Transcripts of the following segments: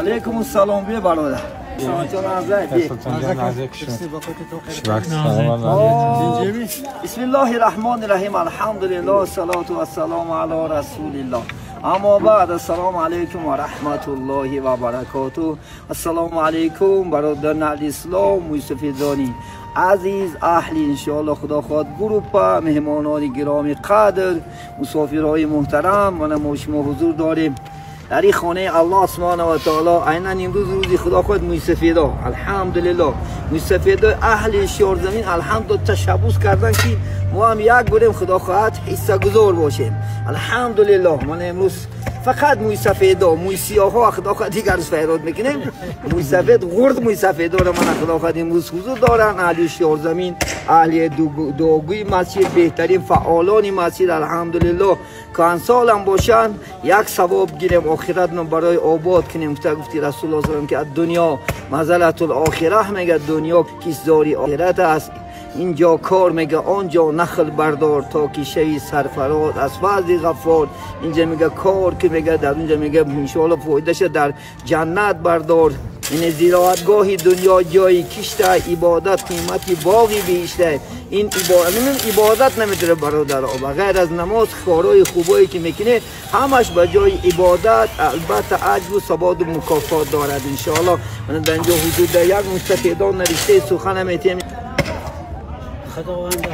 علیکم السلام بی برادر. بسم الله الرحمن الرحیم. الحمدلله والصلاة والسلام علی رسول الله. اما بعد السلام علیکم و رحمت الله و برکاته. السلام علیکم برادران اسلام موسفیدانی عزیز اهل انشاءالله خدا خواهد گروپ مهمانان گرامی قدر مسافرهای محترم ما شما حضور داریم در این خانه الله سبحانه و تعالی. عیناً امروز روزی خدا خواهد موسفیدا الحمدلله موسفیدا اهل شیرزمین الحمدلله تشبث کردن که ما هم یک بریم خدا خواهد حصه گذار باشیم الحمدلله. من امروز فقط موی سفیدا موی سیاه ها خدا خواهد دیگر روز فیراد میکنیم. موی سفید غرد موی سفیدا رو من خدا خواهد امروز حضور دارن اهل شیرزمین اهل دوگوی مسجد بهترین فعالان مسجد الحمدلله که انسال هم باشن یک ثواب گیریم آخرت رو برای آباد کنیم. گفتی رسول الله صلی الله علیه و که دنیا مزلت الاخره میگه دنیا کیسداری آخرت است. اینجا کار میگه آنجا نخل بردار تا که شوی سرفراز از فضل غفار. اینجا میگه کار که میگه در اونجا میگه انشاءالله فایدهش در جنت بردار. این زیارتگاه دنیا جایی کشته عبادت قیمتی باقی بیشته. این عبادت نمیتونه برادر و غیر از نماز کارهای خوبایی که میکنه همش به جای عبادت البته اجر و ثواب و مکافات دارد انشاءالله. من در اینجا حدود یک مستفیدان نوشته سخن میتیم. خداوند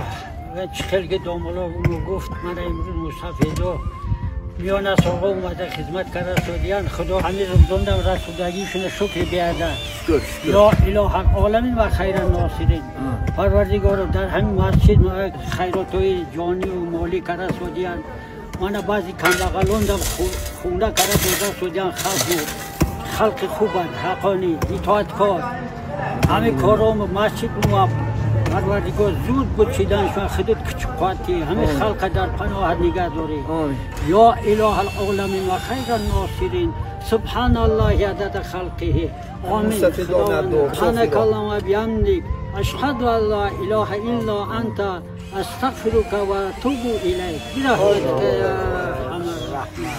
خیلی که دامالا گفت من امروز مستفیدا میان از آقا اومده خدمت کرده سودیان خدا همین رمضان رسولگیشون شکر بیاده. یا اله العالمین و خیر الناصرین پروردگار در همین مسجد خیرات های جانی و مالی کرده سودیان. من بعضی کمبغلان دم خونه کرده دوزا سودیان خلق خوبن حقانی اطاعتکار همه کارام مسجد ما پروردگار زود بچیدنشون خودت کچقاتی همه خلق در پناه نگه داری. یا اله العالمین و خیر الناصرین سبحان الله عدد خلقه. آمین. سبحانك اللهم و بحمدک اشهد ان لا اله الا انت استغفرك و اتوب الیک برحمتک یا ارحم الراحمین.